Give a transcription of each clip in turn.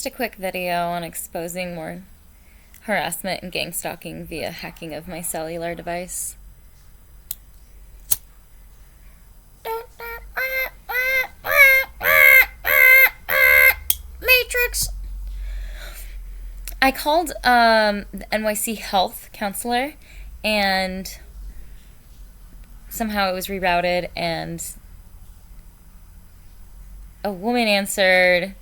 just a quick video on exposing more harassment and gang stalking via hacking of my cellular device. Matrix! I called the NYC health counselor, and somehow it was rerouted, and a woman answered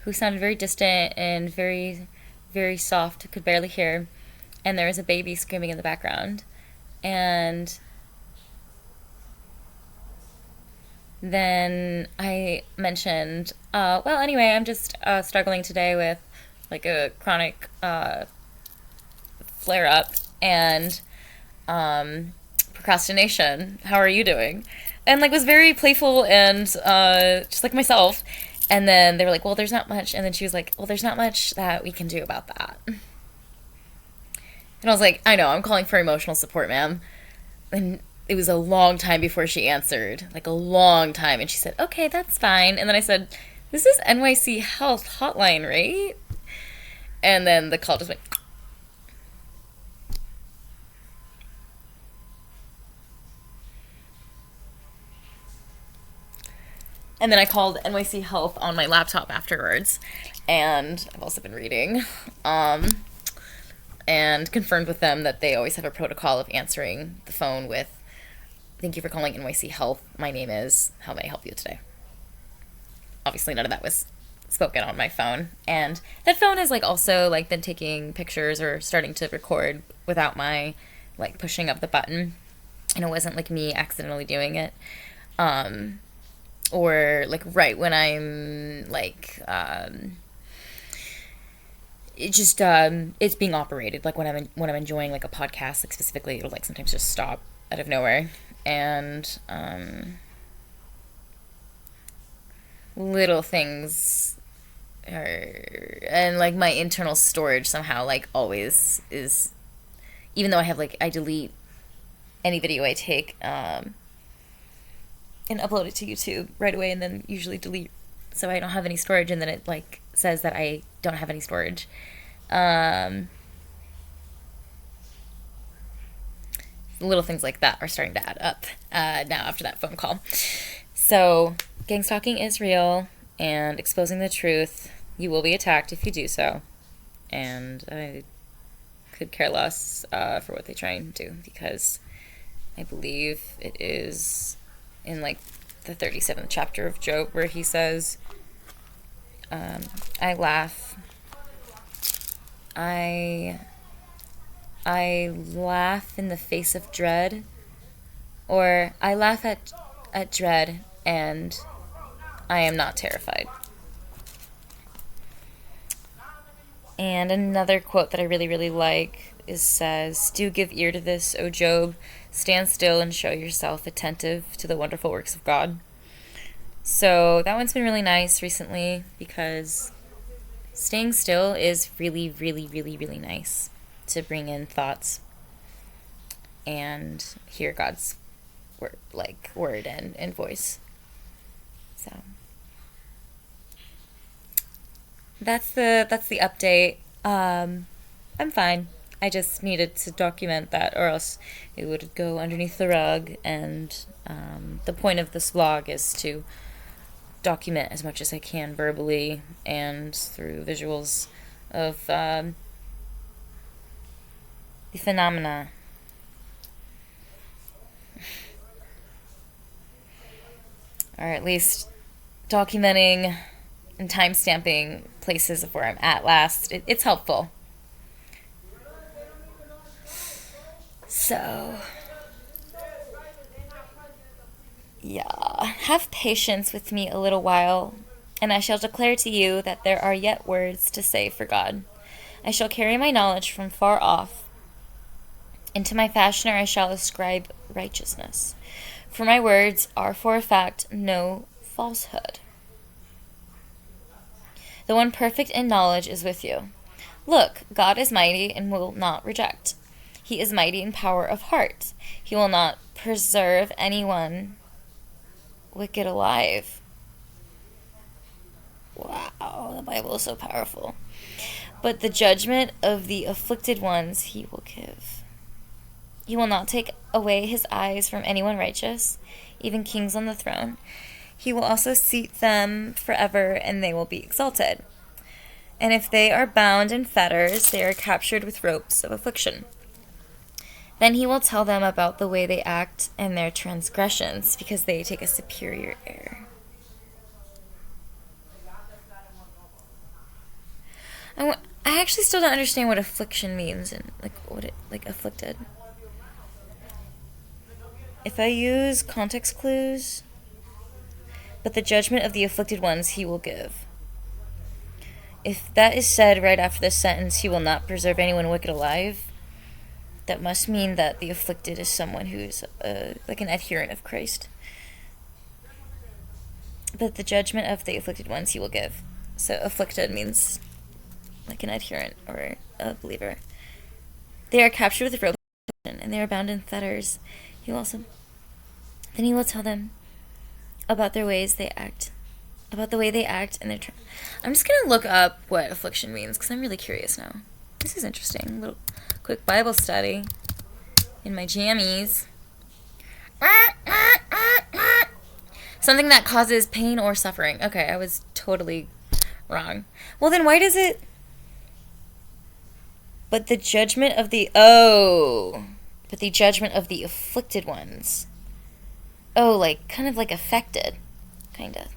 who sounded very distant and very, very soft, could barely hear, and there was a baby screaming in the background. And then I mentioned, well, anyway, I'm just struggling today with like a chronic flare-up and procrastination. How are you doing? And like was very playful and just like myself. And then they were like, well, there's not much. And then she was like, well, there's not much that we can do about that. And I was like, I know, I'm calling for emotional support, ma'am. And it was a long time before she answered, like a long time. And she said, okay, that's fine. And then I said, this is NYC Health Hotline, right? And then the call just went. And then I called NYC Health on my laptop afterwards. And I've also been reading. And confirmed with them that they always have a protocol of answering the phone with, thank you for calling NYC Health. My name is, how may I help you today? Obviously none of that was spoken on my phone. And that phone has like also like been taking pictures or starting to record without my like pushing of the button. And it wasn't like me accidentally doing it. Or like right when I'm like it just it's being operated, like when I'm enjoying like a podcast, like specifically, it'll like sometimes just stop out of nowhere. And little things are, and like my internal storage somehow like always is, even though I delete any video I take and upload it to YouTube right away, and then usually delete so I don't have any storage, and then it like says that I don't have any storage. Little things like that are starting to add up now after that phone call. So gang stalking is real, and exposing the truth, you will be attacked if you do so. And I could care less for what they try and do, because I believe it is in like the 37th chapter of Job where he says, I laugh in the face of dread, or I laugh at dread and I am not terrified. And another quote that I really, really like says, do give ear to this, O Job. Stand still and show yourself attentive to the wonderful works of God. So that one's been really nice recently, because staying still is really, really, really, really nice to bring in thoughts and hear God's word and voice. So that's the update. I'm fine. I just needed to document that, or else it would go underneath the rug. And the point of this vlog is to document as much as I can verbally and through visuals of the phenomena. Or at least documenting and time-stamping places of where I'm at last. It's helpful. So, yeah, have patience with me a little while, and I shall declare to you that there are yet words to say for God. I shall carry my knowledge from far off, and to my fashioner I shall ascribe righteousness. For my words are for a fact no falsehood. The one perfect in knowledge is with you. Look, God is mighty and will not reject. He is mighty in power of heart. He will not preserve anyone wicked alive. Wow, the Bible is so powerful. But the judgment of the afflicted ones he will give. He will not take away his eyes from anyone righteous, even kings on the throne. He will also seat them forever, and they will be exalted. And if they are bound in fetters, they are captured with ropes of affliction. Then he will tell them about the way they act and their transgressions, because they take a superior air. I actually still don't understand what affliction means and afflicted. If I use context clues, but the judgment of the afflicted ones he will give. If that is said right after this sentence, he will not preserve anyone wicked alive, that must mean that the afflicted is someone who's like an adherent of Christ. But the judgment of the afflicted ones he will give. So afflicted means like an adherent or a believer. They are captured with rope and they are bound in fetters. Then he will tell them about their ways they act. About the way they act and their... I'm just going to look up what affliction means because I'm really curious now. This is interesting. A little quick Bible study in my jammies. Something that causes pain or suffering. Okay, I was totally wrong. Well, then why does it... But the judgment of the... But the judgment of the afflicted ones. Kind of like affected. Kind of.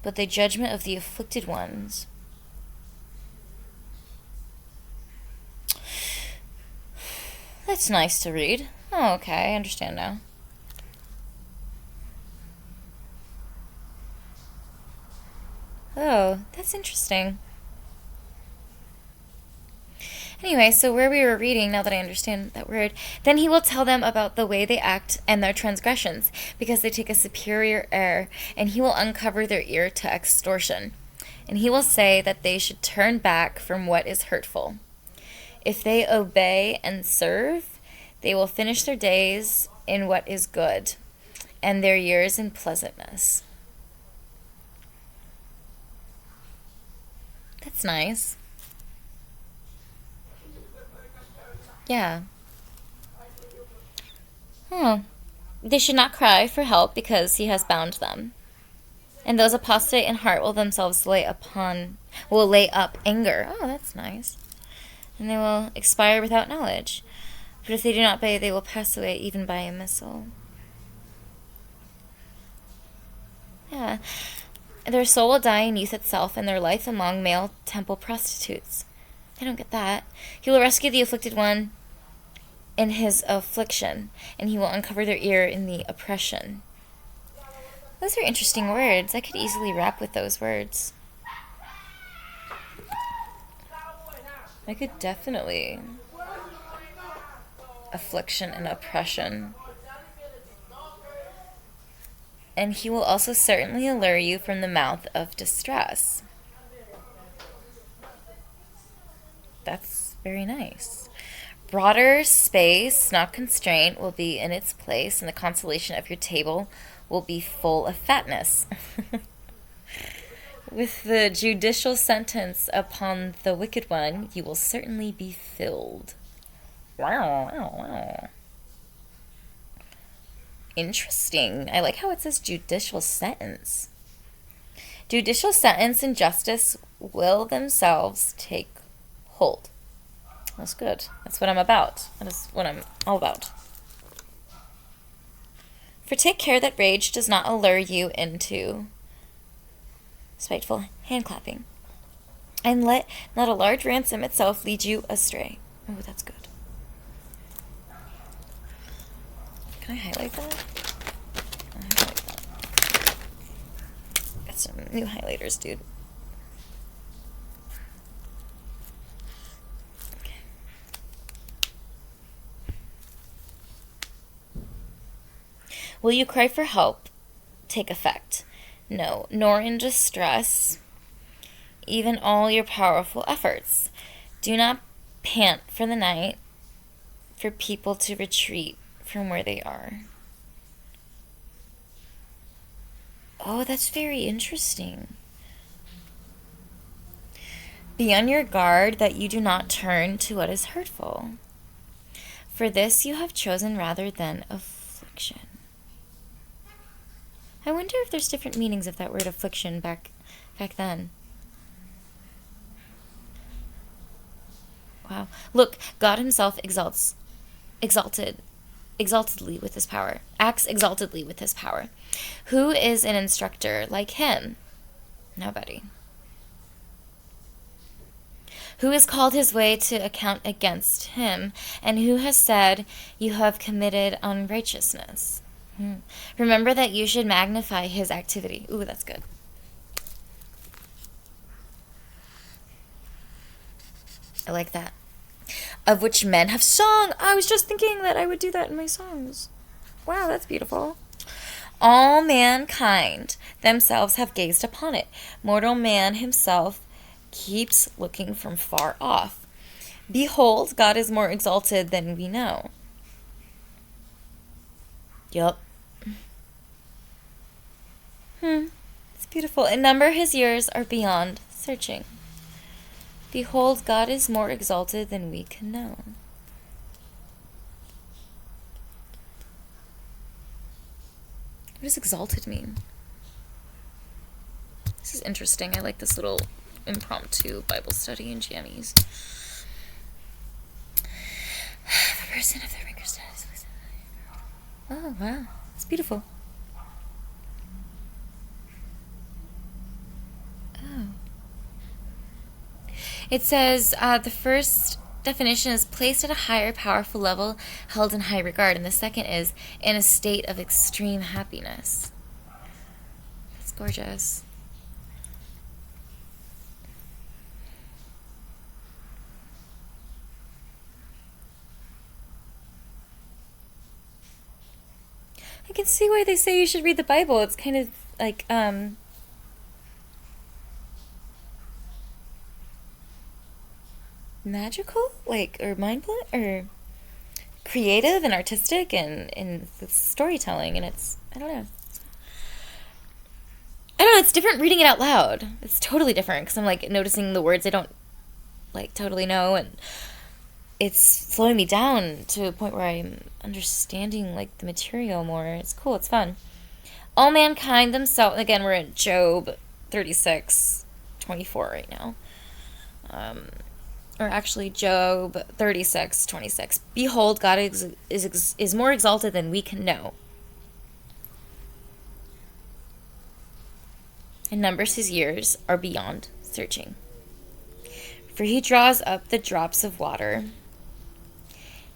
But the judgment of the afflicted ones. That's nice to read. Oh, okay, I understand now. Oh, that's interesting. Anyway, so where we were reading, now that I understand that word, then he will tell them about the way they act and their transgressions, because they take a superior air, and he will uncover their ear to extortion. And he will say that they should turn back from what is hurtful. If they obey and serve, they will finish their days in what is good, and their years in pleasantness. That's nice. Yeah. They should not cry for help because he has bound them. And those apostate in heart will themselves lay up anger. Oh, that's nice. And they will expire without knowledge. But if they do not obey, they will pass away even by a missile. Yeah. Their soul will die in youth itself, and their life among male temple prostitutes. I don't get that. He will rescue the afflicted one in his affliction, and he will uncover their ear in the oppression. Those are interesting words. I could easily rap with those words. I could definitely. Affliction and oppression. And he will also certainly allure you from the mouth of distress. That's very nice. Broader space, not constraint, will be in its place, and the consolation of your table will be full of fatness. With the judicial sentence upon the wicked one, you will certainly be filled. Wow. Interesting. I like how it says judicial sentence. Judicial sentence and justice will themselves take hold. That's good. That's what I'm about. That is what I'm all about. For take care that rage does not allure you into spiteful hand clapping. And let not a large ransom itself lead you astray. Oh, that's good. Can I highlight that? I'll highlight that. Got some new highlighters, dude. Okay. Will you cry for help? Take effect. No, nor in distress, even all your powerful efforts. Do not pant for the night, for people to retreat from where they are. Oh, that's very interesting. Be on your guard that you do not turn to what is hurtful. For this you have chosen rather than affliction. I wonder if there's different meanings of that word affliction back then. Wow. Look, God himself acts exaltedly with his power. Who is an instructor like him? Nobody. Who has called his way to account against him, and who has said, you have committed unrighteousness? Remember that you should magnify his activity. Ooh, that's good. I like that. Of which men have sung. I was just thinking that I would do that in my songs. Wow, that's beautiful. All mankind themselves have gazed upon it. Mortal man himself keeps looking from far off. Behold, God is more exalted than we know. Yup. It's beautiful. In number, his years are beyond searching. Behold, God is more exalted than we can know. What does exalted mean? This is interesting. I like this little impromptu Bible study in jammies. The person of the ringer's status. Oh, wow. It's beautiful. Oh. It says the first definition is placed at a higher, powerful level, held in high regard, and the second is in a state of extreme happiness. That's gorgeous. I can see why they say you should read the Bible. It's kind of like magical, like, or mind-blowing, or creative and artistic, and the storytelling, and it's, I don't know, it's different reading it out loud. It's totally different, because I'm, like, noticing the words I don't, like, totally know, and it's slowing me down to a point where I'm understanding, like, the material more. It's cool, it's fun. All mankind themselves, again, we're in Job 36:24 right now. Or actually Job 36:26. Behold, God is more exalted than we can know. And numbers his years are beyond searching. For he draws up the drops of water.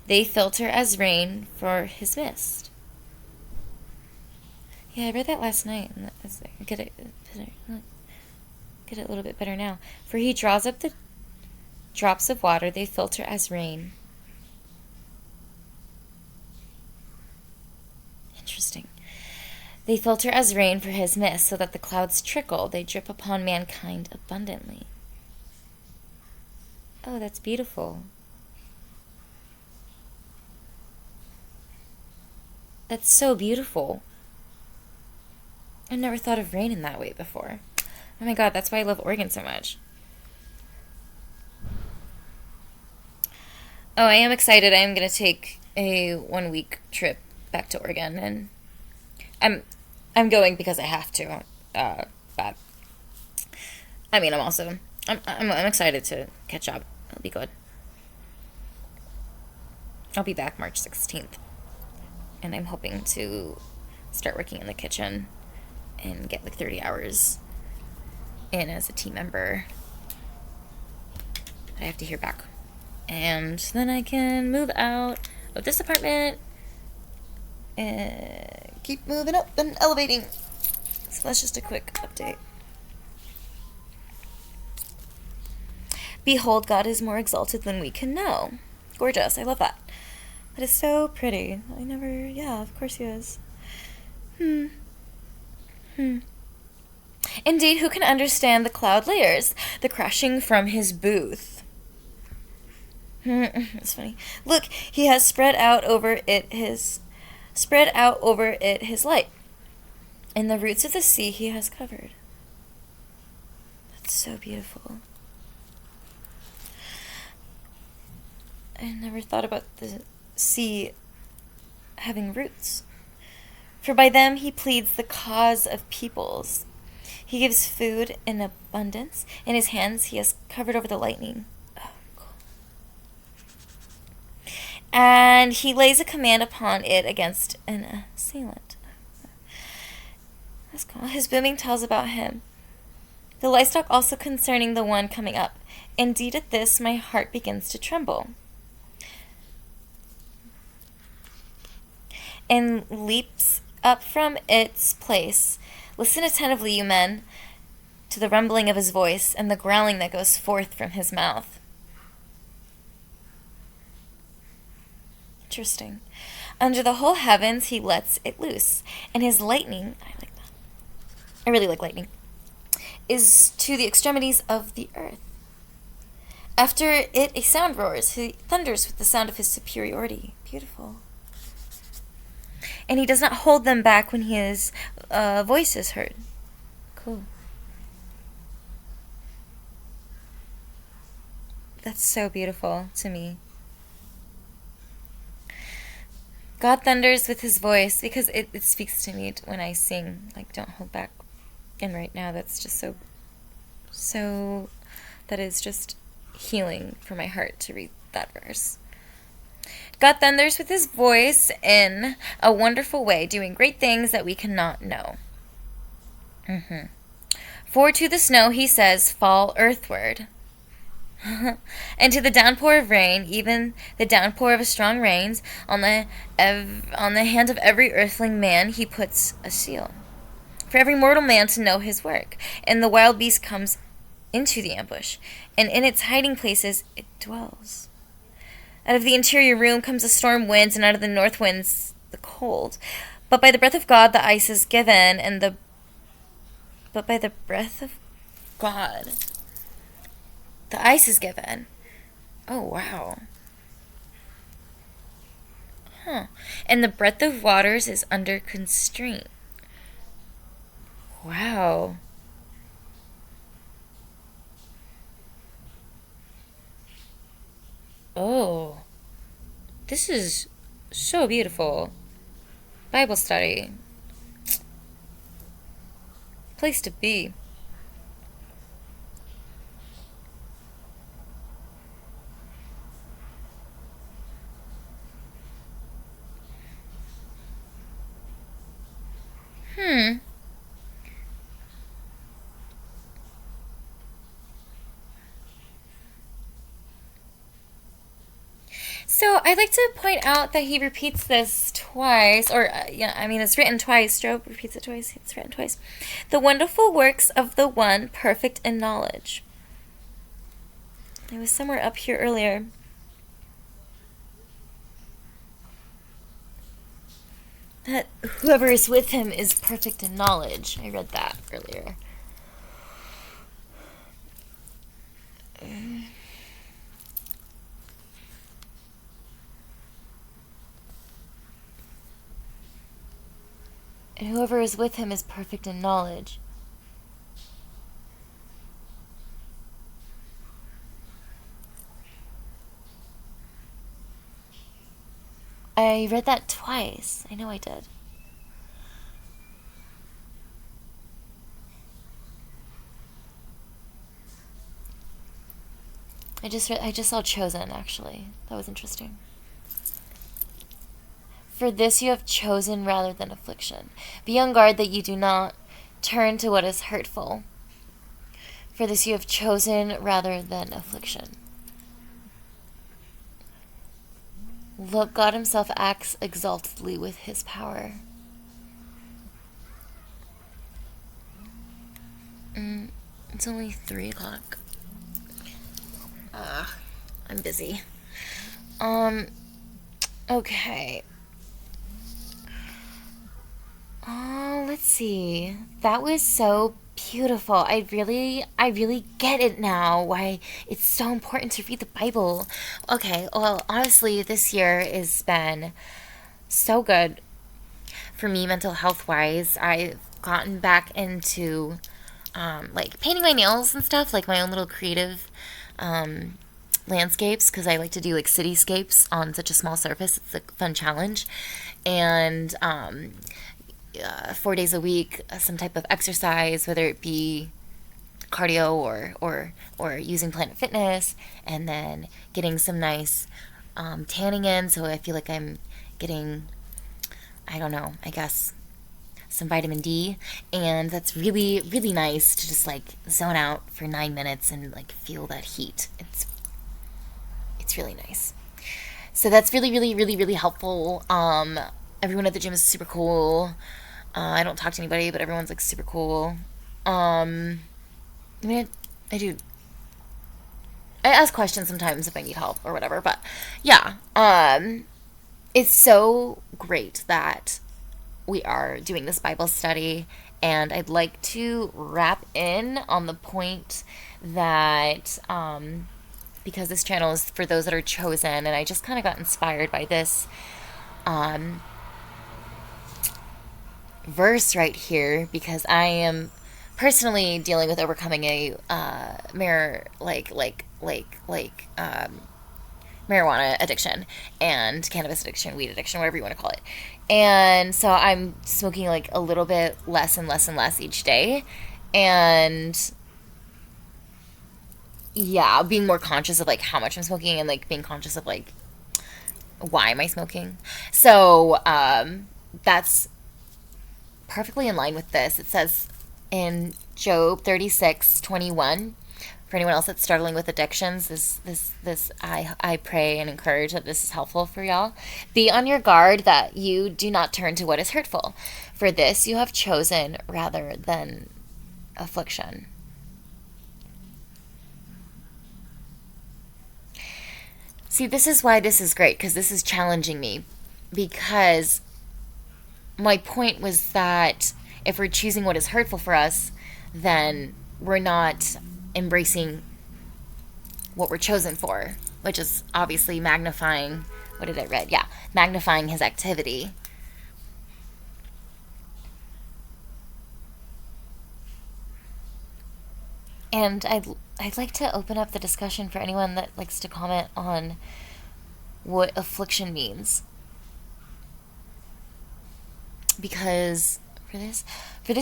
They filter as rain for his mist. Yeah, I read that last night, and I get it a little bit better now. For he draws up the drops of water, they filter as rain. Interesting. They filter as rain for his mist, so that the clouds trickle. They drip upon mankind abundantly. Oh, that's beautiful. That's so beautiful. I've never thought of rain in that way before. Oh my god, that's why I love Oregon so much. Oh, I am excited. I am going to take a 1-week trip back to Oregon, and I'm going because I have to. But I mean, I'm excited to catch up. It'll be good. I'll be back March 16th, and I'm hoping to start working in the kitchen and get like 30 hours in as a team member. I have to hear back. And then I can move out of this apartment and keep moving up and elevating. So that's just a quick update. Behold, God is more exalted than we can know. Gorgeous. I love that. That is so pretty. Yeah, of course he is. Indeed, who can understand the cloud layers, the crashing from his booth? That's funny. Look, he has spread out over it his light. In the roots of the sea he has covered. That's so beautiful. I never thought about the sea having roots. For by them he pleads the cause of peoples. He gives food in abundance. In his hands he has covered over the lightning. Oh, cool. And he lays a command upon it against an assailant. That's cool. His booming tells about him. The livestock also concerning the one coming up. Indeed, at this my heart begins to tremble, and leaps up from its place. Listen attentively, you men, to the rumbling of his voice and the growling that goes forth from his mouth. Interesting. Under the whole heavens he lets it loose, and his lightning, I like that. I really like lightning, is to the extremities of the earth. After it a sound roars. He thunders with the sound of his superiority. Beautiful. And he does not hold them back when his voice is heard. Cool. That's so beautiful to me. God thunders with his voice because it speaks to me when I sing. Like, don't hold back. And right now, that's just so, that is just healing for my heart to read that verse. God thunders with his voice in a wonderful way, doing great things that we cannot know. For to the snow, he says, fall earthward. And to the downpour of rain, even the downpour of a strong rains, on the hand of every earthling man he puts a seal, for every mortal man to know his work. And the wild beast comes into the ambush, and in its hiding places it dwells. Out of the interior room comes the storm winds, and out of the north winds the cold. But by the breath of God the ice is given, but by the breath of God the ice is given. Oh, wow. And the breadth of waters is under constraint. Wow. Oh, this is so beautiful. Bible study. Place to be. So I'd like to point out that he repeats this twice, or, it's written twice. Job repeats it twice. It's written twice. The wonderful works of the one perfect in knowledge. It was somewhere up here earlier. That whoever is with him is perfect in knowledge. I read that earlier. And whoever is with him is perfect in knowledge. I read that twice. I know I did. I just saw chosen, actually. That was interesting. For this you have chosen rather than affliction. Be on guard that you do not turn to what is hurtful. For this you have chosen rather than affliction. Look, God himself acts exaltedly with his power. It's only 3 o'clock. I'm busy. Okay. Let's see. That was so beautiful. I really get it now, why it's so important to read the Bible. Okay, well, honestly, this year has been so good for me mental health wise. I've gotten back into like painting my nails and stuff, like my own little creative landscapes because I like to do like cityscapes on such a small surface. It's a fun challenge. And 4 days a week, some type of exercise, whether it be cardio or using Planet Fitness, and then getting some nice tanning in. So I feel like I'm getting, I don't know, I guess some vitamin D, and that's really really nice to just like zone out for 9 minutes and like feel that heat. It's really nice. So that's really really really really helpful. Everyone at the gym is super cool. I don't talk to anybody, but everyone's like super cool. I mean, I do. I ask questions sometimes if I need help or whatever, but yeah, it's so great that we are doing this Bible study, and I'd like to wrap in on the point that because this channel is for those that are chosen, and I just kind of got inspired by this um, verse right here because I am personally dealing with overcoming a marijuana addiction and cannabis addiction, weed addiction, whatever you want to call it. And so I'm smoking like a little bit less and less and less each day. And yeah, being more conscious of like how much I'm smoking and like being conscious of like why am I smoking. So that's perfectly in line with this. It says in Job 36:21. For anyone else that's struggling with addictions, I pray and encourage that this is helpful for y'all. Be on your guard that you do not turn to what is hurtful. For this you have chosen rather than affliction. See, this is why this is great, because this is challenging me. Because my point was that if we're choosing what is hurtful for us, then we're not embracing what we're chosen for, which is obviously magnifying, what did I read? Yeah, magnifying his activity. And I'd like to open up the discussion for anyone that likes to comment on what affliction means. Because for this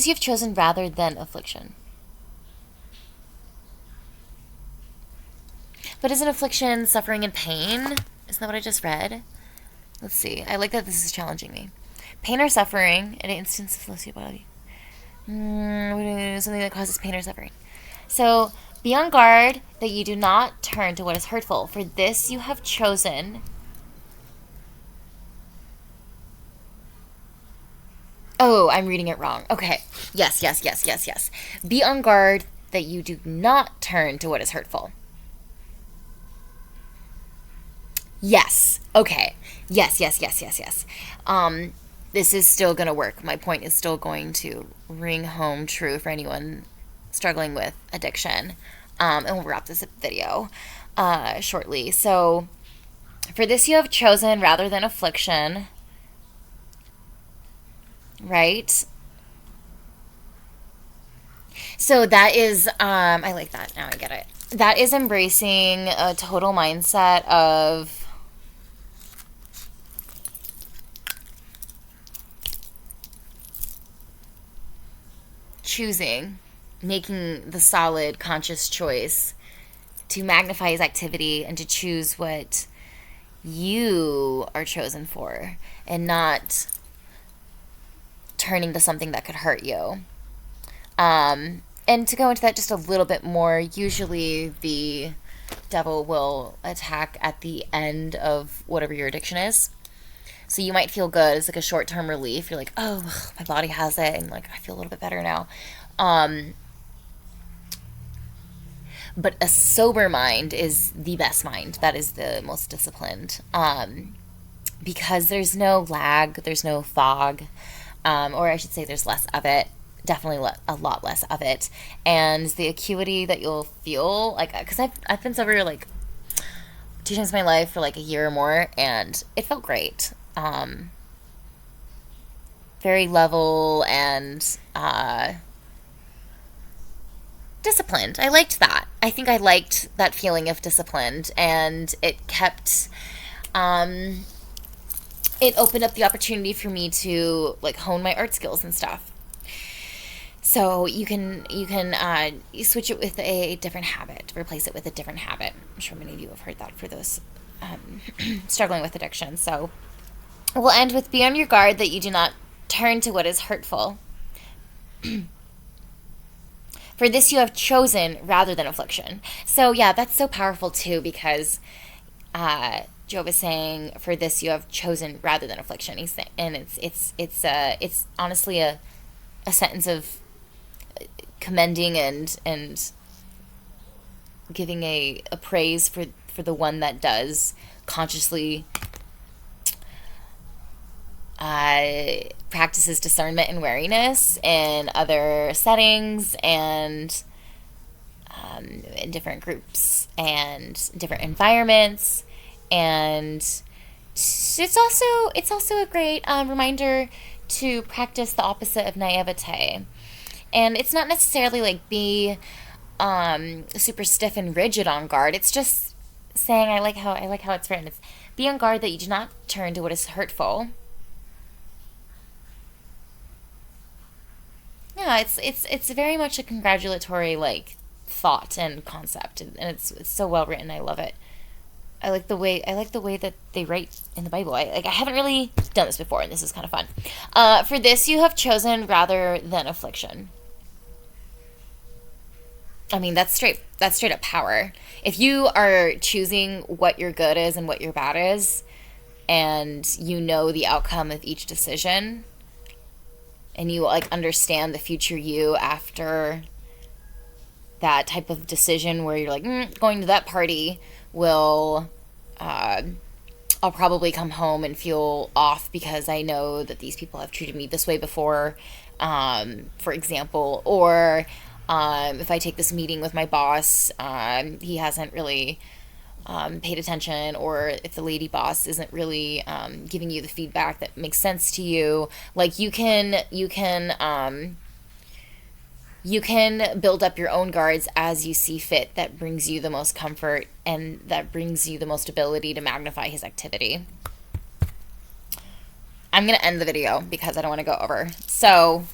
you've chosen rather than affliction. But isn't affliction suffering and pain? Isn't that what I just read? Let's see. I like that this is challenging me. Pain or suffering, an instance of body. Something that causes pain or suffering. So be on guard that you do not turn to what is hurtful. For this you have chosen. Oh, I'm reading it wrong. Okay. Yes. Be on guard that you do not turn to what is hurtful. Yes. Okay. Yes. This is still going to work. My point is still going to ring home true for anyone struggling with addiction. And we'll wrap this video shortly. So, for this you have chosen rather than affliction. Right? So that is, I like that. Now I get it. That is embracing a total mindset of choosing, making the solid conscious choice to magnify his activity and to choose what you are chosen for and not turning to something that could hurt you. And to go into that just a little bit more, usually the devil will attack at the end of whatever your addiction is. So you might feel good. It's like a short-term relief. You're like, oh, my body has it, and like I feel a little bit better now. But a sober mind is the best mind. That is the most disciplined. Because there's no lag, there's no fog, or I should say there's less of it. Definitely a lot less of it. And the acuity that you'll feel, like, because I've been sober like 2 times in my life for like a year or more, and it felt great. Very level and disciplined. I liked that. I think I liked that feeling of disciplined, and it kept, it opened up the opportunity for me to like hone my art skills and stuff. So you switch it with a different habit, replace it with a different habit. I'm sure many of you have heard that for those struggling with addiction. So we'll end with, be on your guard that you do not turn to what is hurtful. For this you have chosen rather than affliction. So yeah, that's so powerful too, because Job is saying, for this you have chosen rather than affliction. He's saying, and it's honestly a sentence of commending and giving a praise for the one that does consciously practices discernment and wariness in other settings and in different groups and different environments. And it's also a great reminder to practice the opposite of naivete. And it's not necessarily like be super stiff and rigid on guard. It's just saying, I like how it's written. It's, be on guard that you do not turn to what is hurtful. Yeah, it's very much a congratulatory like thought and concept, and it's so well written. I love it. I like the way that they write in the Bible. I haven't really done this before, and this is kind of fun. For this you have chosen rather than affliction. I mean, that's straight up power. If you are choosing what your good is and what your bad is, and you know the outcome of each decision, and you like understand the future you after that type of decision where you're like, going to that party will, I'll probably come home and feel off because I know that these people have treated me this way before, for example, or if I take this meeting with my boss, he hasn't really paid attention, or if the lady boss isn't really giving you the feedback that makes sense to you. Like you can build up your own guards as you see fit, that brings you the most comfort and that brings you the most ability to magnify his activity. I'm going to end the video because I don't want to go over. So,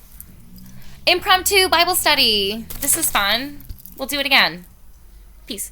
impromptu Bible study. This is fun. We'll do it again. Peace.